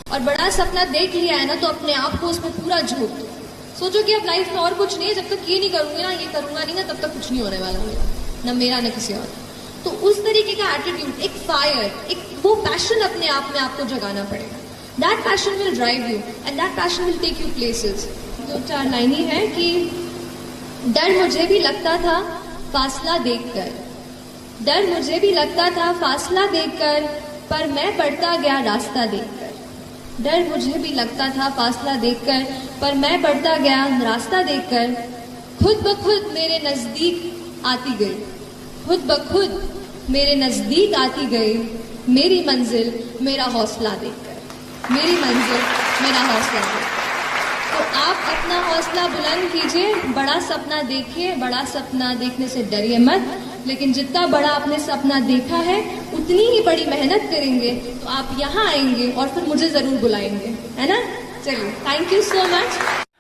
और बड़ा सपना देख लिया है ना, तो अपने आप को उसमें पूरा झोंक दो। सोचो कि अब लाइफ में और कुछ नहीं है, जब तक ये नहीं करूंगी ना, ये करूंगा नहीं ना, तब तक कुछ नहीं होने वाला मेरा, ना मेरा ना किसी और। तो उस तरीके का एटीट्यूड, एक फायर, एक वो पैशन अपने आप में आपको जगाना पड़ेगा। That passion will drive you and that passion will take you places. 2-4 line ही है कि डर मुझे भी लगता था फासला देखकर, डर मुझे भी लगता था फासला देखकर, पर मैं बढ़ता गया रास्ता देखकर। डर मुझे भी लगता था फासला देखकर, पर मैं बढ़ता गया रास्ता देखकर। खुद ब खुद मेरे नजदीक आती गई, खुद ब खुद मेरे नजदीक आती गई, मेरी मंजिल मेरा हौसला देखकर, मेरी मंजिल मेरा हौसला देखकर। तो आप अपना हौसला बुलंद कीजिए, बड़ा सपना देखिए, बड़ा सपना देखने से डरिए मत, लेकिन जितना बड़ा आपने सपना देखा है उतनी ही बड़ी मेहनत करेंगे तो आप यहाँ आएंगे और फिर मुझे जरूर बुलाएंगे, है ना। चलिए, थैंक यू सो मच।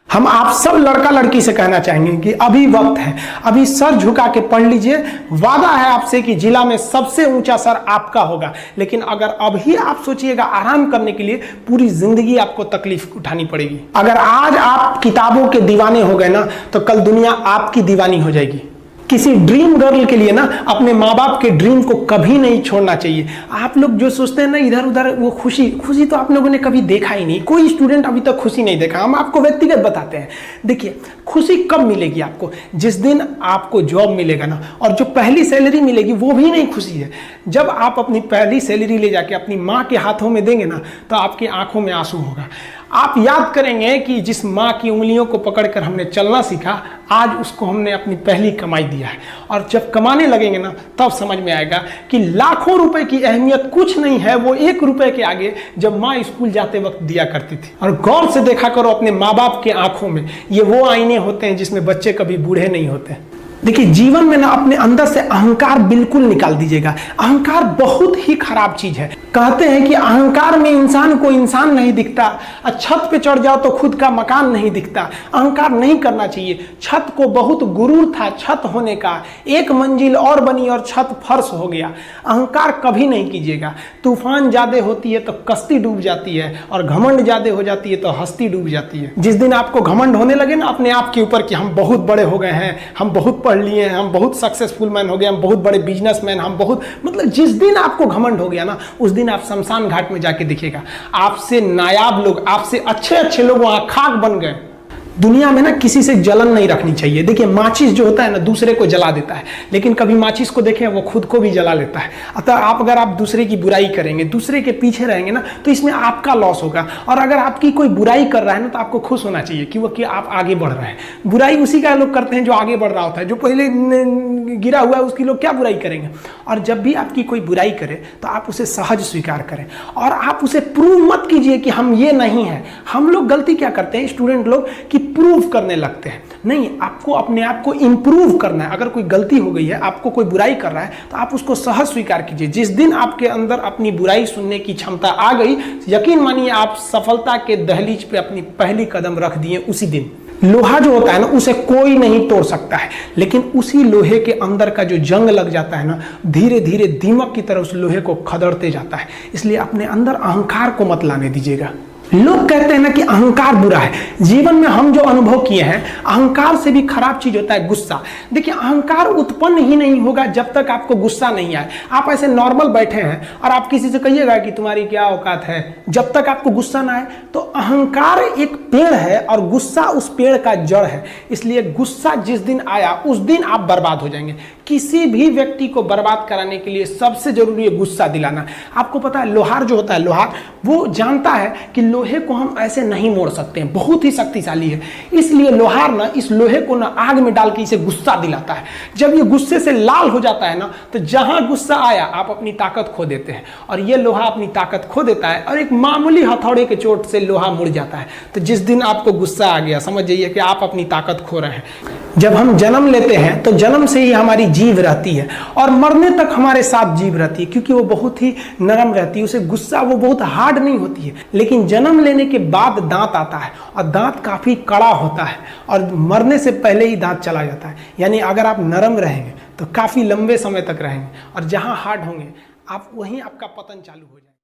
हम आप सब लड़का लड़की से कहना चाहेंगे कि अभी वक्त है, अभी सर झुका के पढ़ लीजिए। वादा है आपसे कि जिला में सबसे ऊंचा सर आपका होगा, लेकिन अगर अभी आप सोचिएगा आराम करने के लिए, पूरी जिंदगी आपको तकलीफ उठानी पड़ेगी। अगर आज आप किताबों के दीवाने हो गए ना, तो कल दुनिया आपकी दीवानी हो जाएगी। किसी ड्रीम गर्ल के लिए ना अपने माँ बाप के ड्रीम को कभी नहीं छोड़ना चाहिए। आप लोग जो सोचते हैं ना इधर उधर, वो खुशी तो आप लोगों ने कभी देखा ही नहीं। कोई स्टूडेंट अभी तक खुशी नहीं देखा। हम आपको व्यक्तिगत बताते हैं। देखिए, खुशी कब मिलेगी आपको? जिस दिन आपको जॉब मिलेगा ना, और जो पहली सैलरी मिलेगी वो भी नहीं खुशी है। जब आप अपनी पहली सैलरी ले जाके अपनी माँ के हाथों में देंगे ना, तो आपकी आंखों में आंसू होगा। आप याद करेंगे कि जिस माँ की उंगलियों को पकड़कर हमने चलना सीखा, आज उसको हमने अपनी पहली कमाई दिया है। और जब कमाने लगेंगे ना, तब समझ में आएगा कि लाखों रुपए की अहमियत कुछ नहीं है, वो 1 रुपए के आगे जब माँ स्कूल जाते वक्त दिया करती थी। और गौर से देखा करो अपने माँ बाप के आंखों में, ये वो आईने होते हैं जिसमें बच्चे कभी बूढ़े नहीं होते। देखिए, जीवन में ना अपने अंदर से अहंकार बिल्कुल निकाल दीजिएगा। अहंकार बहुत ही खराब चीज है। कहते हैं कि अहंकार में इंसान को इंसान नहीं दिखता, और छत पे चढ़ जाओ तो खुद का मकान नहीं दिखता। अहंकार नहीं करना चाहिए। छत को बहुत गुरूर था छत होने का, 1 मंजिल और बनी और छत फर्श हो गया। अहंकार कभी नहीं कीजिएगा। तूफान ज्यादा होती है तो कश्ती डूब जाती है, और घमंड ज्यादा हो जाती है तो हस्ती डूब जाती है। जिस दिन आपको घमंड होने लगे ना अपने आप के ऊपर कि हम बहुत बड़े हो गए हैं, हम बहुत पढ़ लिए हैं, हम बहुत सक्सेसफुल मैन हो गए, हम बहुत बड़े बिजनेसमैन, हम बहुत, मतलब जिस दिन आपको घमंड हो गया ना, उस दिन आप शमशान घाट में जाके देखिएगा, आपसे नायाब लोग, आपसे अच्छे अच्छे लोग वहां खाक बन गए। दुनिया में ना किसी से जलन नहीं रखनी चाहिए। देखिए, माचिस जो होता है ना दूसरे को जला देता है, लेकिन कभी माचिस को देखें वो खुद को भी जला लेता है। अतः अगर आप दूसरे की बुराई करेंगे, दूसरे के पीछे रहेंगे ना, तो इसमें आपका लॉस होगा। और अगर आपकी कोई बुराई कर रहा है ना, तो आपको खुश होना चाहिए कि आप आगे बढ़ रहे हैं। बुराई उसी का लोग करते हैं जो आगे बढ़ रहा होता है। जो पहले गिरा हुआ है उसकी लोग क्या बुराई करेंगे। और जब भी आपकी कोई बुराई करे तो आप उसे सहज स्वीकार करें, और आप उसे प्रूव मत कीजिए कि हम ये नहीं है। हम लोग गलती क्या करते हैं स्टूडेंट लोग, कि प्रूव करने लगते हैं। नहीं, आपको अपने आप को इंप्रूव करना है। अगर कोई गलती हो गई है, आपको कोई बुराई कर रहा है, तो आप उसको सहज स्वीकार कीजिए। जिस दिन आपके अंदर अपनी बुराई सुनने की क्षमता आ गई, यकीन मानिए आप सफलता के दहलीज पे अपनी पहली कदम रख दिए उसी दिन। लोहा जो होता है ना, उसे कोई नहीं तोड़ सकता है, लेकिन उसी लोहे के अंदर का जो जंग लग जाता है ना, धीरे धीरे दीमक की तरह उस लोहे को खदड़ते जाता है। इसलिए अपने अंदर अहंकार को मत लाने दीजिएगा। लोग कहते हैं ना कि अहंकार बुरा है। जीवन में हम जो अनुभव किए हैं, अहंकार से भी खराब चीज होता है गुस्सा। देखिए, अहंकार उत्पन्न ही नहीं होगा जब तक आपको गुस्सा नहीं आए। आप ऐसे नॉर्मल बैठे हैं और आप किसी से कहिएगा कि तुम्हारी क्या औकात है, जब तक आपको गुस्सा ना आए। तो अहंकार एक पेड़ है और गुस्सा उस पेड़ का जड़ है। इसलिए गुस्सा जिस दिन आया उस दिन आप बर्बाद हो जाएंगे। किसी भी व्यक्ति को बर्बाद कराने के लिए सबसे जरूरी है गुस्सा दिलाना। आपको पता है, लोहार जो होता है, लोहार वो जानता है कि लोहे को हम ऐसे नहीं मोड़ सकते हैं, बहुत ही शक्तिशाली है। इसलिए लोहार ना इस लोहे को ना आग में डाल के इसे गुस्सा दिलाता है। जब ये गुस्से से लाल हो जाता है ना, तो जहां गुस्सा आया आप अपनी ताकत खो देते हैं, और ये लोहा अपनी ताकत खो देता है, और एक मामूली हथौड़े के चोट से लोहा मुड़ जाता है। तो जिस दिन आपको गुस्सा आ गया, समझ जाइए कि आप अपनी ताकत खो रहे हैं। जब हम जन्म लेते हैं तो जन्म से ही हमारी जीभ रहती है, और मरने तक हमारे साथ जीभ रहती है, क्योंकि वो बहुत ही नरम रहती है। उसे गुस्सा वो बहुत हार्ड नहीं होती है। लेकिन जन्म लेने के बाद दांत आता है, और दांत काफी कड़ा होता है, और मरने से पहले ही दांत चला जाता है। यानी अगर आप नरम रहेंगे तो काफी लंबे समय तक रहेंगे, और जहां हार्ड होंगे आप वहीं आपका पतन चालू हो जाएगा।